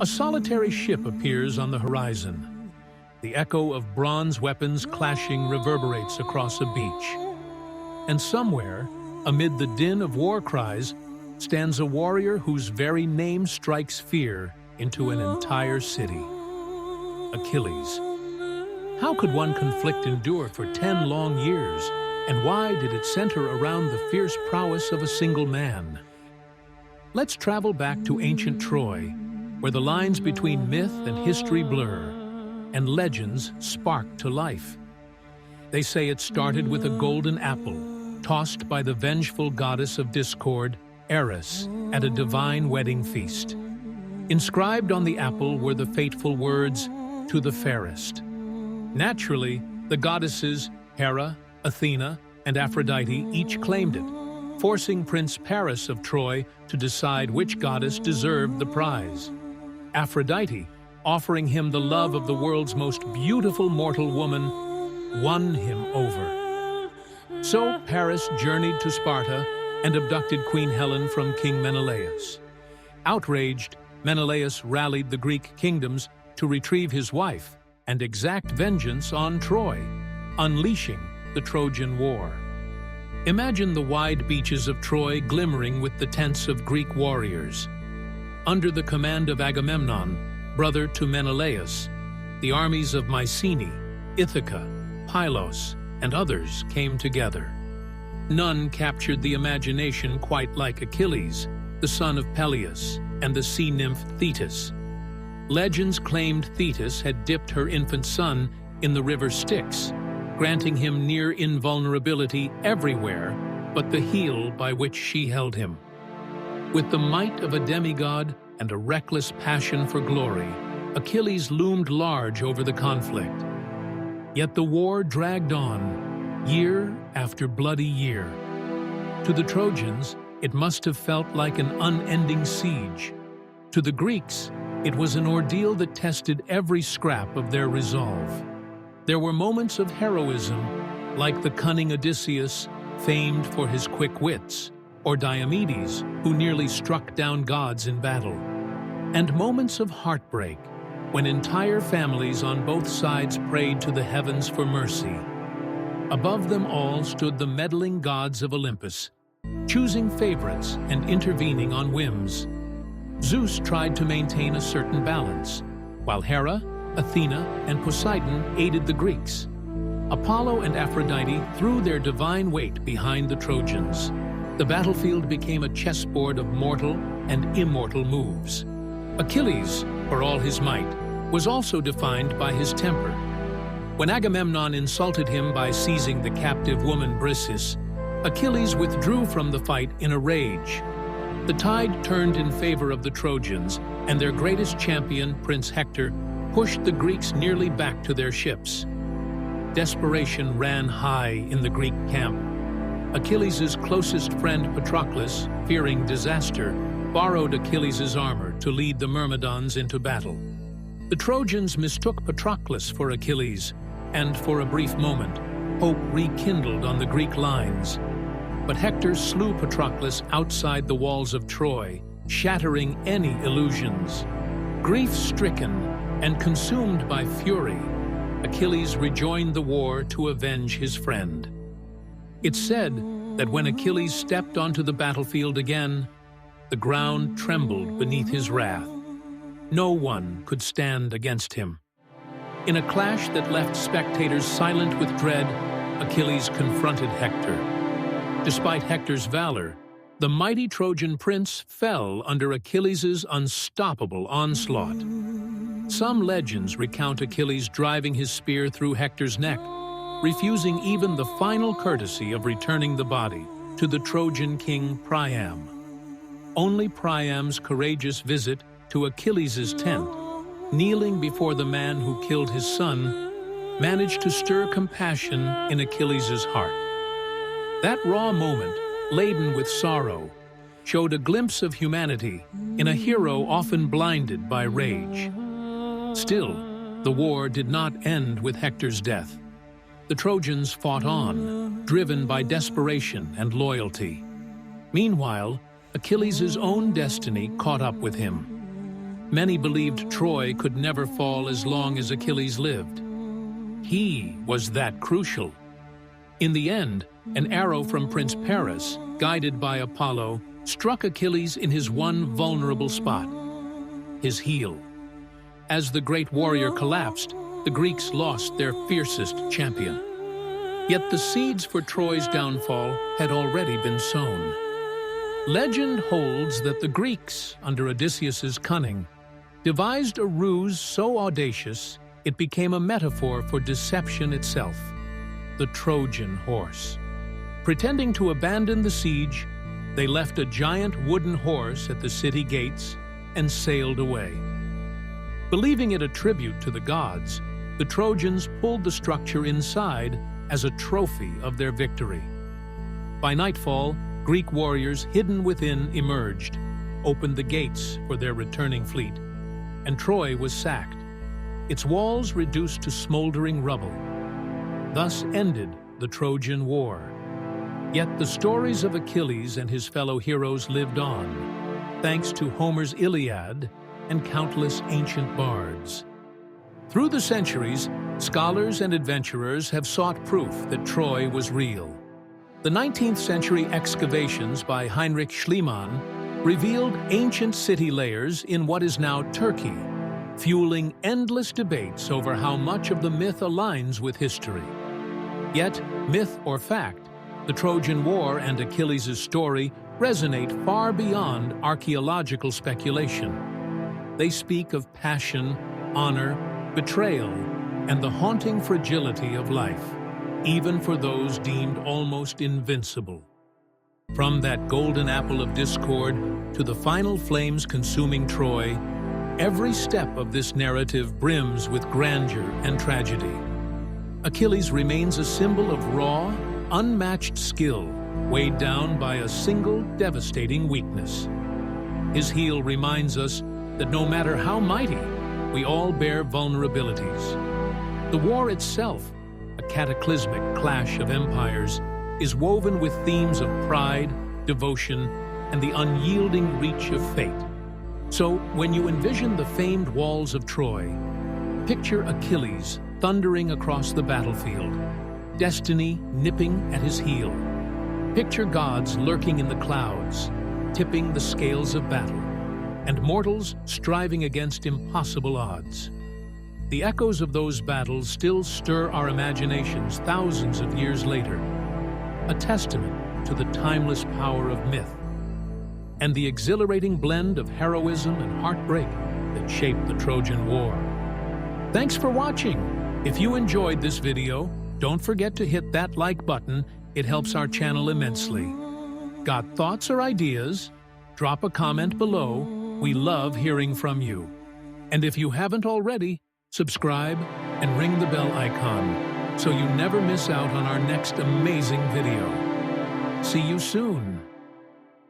A solitary ship appears on the horizon. The echo of bronze weapons clashing reverberates across a beach. And somewhere, amid the din of war cries, stands a warrior whose very name strikes fear into an entire city. Achilles. How could one conflict endure for 10 long years, and why did it center around the fierce prowess of a single man? Let's travel back to ancient Troy, where the lines between myth and history blur, and legends spark to life. They say it started with a golden apple, tossed by the vengeful goddess of discord, Eris, at a divine wedding feast. Inscribed on the apple were the fateful words, "To the fairest." Naturally, the goddesses Hera, Athena, and Aphrodite each claimed it, forcing Prince Paris of Troy to decide which goddess deserved the prize. Aphrodite, offering him the love of the world's most beautiful mortal woman, won him over. So Paris journeyed to Sparta and abducted Queen Helen from King Menelaus. Outraged, Menelaus rallied the Greek kingdoms to retrieve his wife and exact vengeance on Troy, unleashing the Trojan War. Imagine the wide beaches of Troy glimmering with the tents of Greek warriors. Under the command of Agamemnon, brother to Menelaus, the armies of Mycenae, Ithaca, Pylos, and others came together. None captured the imagination quite like Achilles, the son of Peleus, and the sea nymph Thetis. Legends claimed Thetis had dipped her infant son in the river Styx, granting him near invulnerability everywhere but the heel by which she held him. With the might of a demigod and a reckless passion for glory, Achilles loomed large over the conflict. Yet the war dragged on, year after bloody year. To the Trojans, it must have felt like an unending siege. To the Greeks, it was an ordeal that tested every scrap of their resolve. There were moments of heroism, like the cunning Odysseus, famed for his quick wits, or Diomedes, who nearly struck down gods in battle. And moments of heartbreak, when entire families on both sides prayed to the heavens for mercy. Above them all stood the meddling gods of Olympus, choosing favorites and intervening on whims. Zeus tried to maintain a certain balance, while Hera, Athena, and Poseidon aided the Greeks. Apollo and Aphrodite threw their divine weight behind the Trojans. The battlefield became a chessboard of mortal and immortal moves. Achilles, for all his might, was also defined by his temper. When Agamemnon insulted him by seizing the captive woman Briseis, Achilles withdrew from the fight in a rage. The tide turned in favor of the Trojans, and their greatest champion, Prince Hector, pushed the Greeks nearly back to their ships. Desperation ran high in the Greek camp. Achilles' closest friend Patroclus, fearing disaster, borrowed Achilles' armor to lead the Myrmidons into battle. The Trojans mistook Patroclus for Achilles, and for a brief moment, hope rekindled on the Greek lines. But Hector slew Patroclus outside the walls of Troy, shattering any illusions. Grief-stricken and consumed by fury, Achilles rejoined the war to avenge his friend. It's said that when Achilles stepped onto the battlefield again, the ground trembled beneath his wrath. No one could stand against him. In a clash that left spectators silent with dread, Achilles confronted Hector. Despite Hector's valor, the mighty Trojan prince fell under Achilles' unstoppable onslaught. Some legends recount Achilles driving his spear through Hector's neck, refusing even the final courtesy of returning the body to the Trojan king Priam. Only Priam's courageous visit to Achilles' tent, kneeling before the man who killed his son, managed to stir compassion in Achilles' heart. That raw moment, laden with sorrow, showed a glimpse of humanity in a hero often blinded by rage. Still, the war did not end with Hector's death. The Trojans fought on, driven by desperation and loyalty. Meanwhile, Achilles' own destiny caught up with him. Many believed Troy could never fall as long as Achilles lived. He was that crucial. In the end, an arrow from Prince Paris, guided by Apollo, struck Achilles in his one vulnerable spot, his heel. As the great warrior collapsed, the Greeks lost their fiercest champion. Yet the seeds for Troy's downfall had already been sown. Legend holds that the Greeks, under Odysseus's cunning, devised a ruse so audacious it became a metaphor for deception itself, the Trojan horse. Pretending to abandon the siege, they left a giant wooden horse at the city gates and sailed away. Believing it a tribute to the gods, the Trojans pulled the structure inside as a trophy of their victory. By nightfall, Greek warriors hidden within emerged, opened the gates for their returning fleet, and Troy was sacked, its walls reduced to smoldering rubble. Thus ended the Trojan War. Yet the stories of Achilles and his fellow heroes lived on, thanks to Homer's Iliad and countless ancient bards. Through the centuries, scholars and adventurers have sought proof that Troy was real. The 19th century excavations by Heinrich Schliemann revealed ancient city layers in what is now Turkey, fueling endless debates over how much of the myth aligns with history. Yet, myth or fact, the Trojan War and Achilles' story resonate far beyond archaeological speculation. They speak of passion, honor, betrayal, and the haunting fragility of life, even for those deemed almost invincible. From that golden apple of discord to the final flames consuming Troy, every step of this narrative brims with grandeur and tragedy. Achilles remains a symbol of raw, unmatched skill, weighed down by a single devastating weakness. His heel reminds us that no matter how mighty, we all bear vulnerabilities. The war itself, a cataclysmic clash of empires, is woven with themes of pride, devotion, and the unyielding reach of fate. So, when you envision the famed walls of Troy, picture Achilles thundering across the battlefield, destiny nipping at his heel. Picture gods lurking in the clouds, tipping the scales of battle, and mortals striving against impossible odds. The echoes of those battles still stir our imaginations thousands of years later, a testament to the timeless power of myth and the exhilarating blend of heroism and heartbreak that shaped the Trojan War. Thanks for watching. If you enjoyed this video, don't forget to hit that like button. It helps our channel immensely. Got thoughts or ideas? Drop a comment below. We love hearing from you. And if you haven't already, subscribe and ring the bell icon so you never miss out on our next amazing video. See you soon.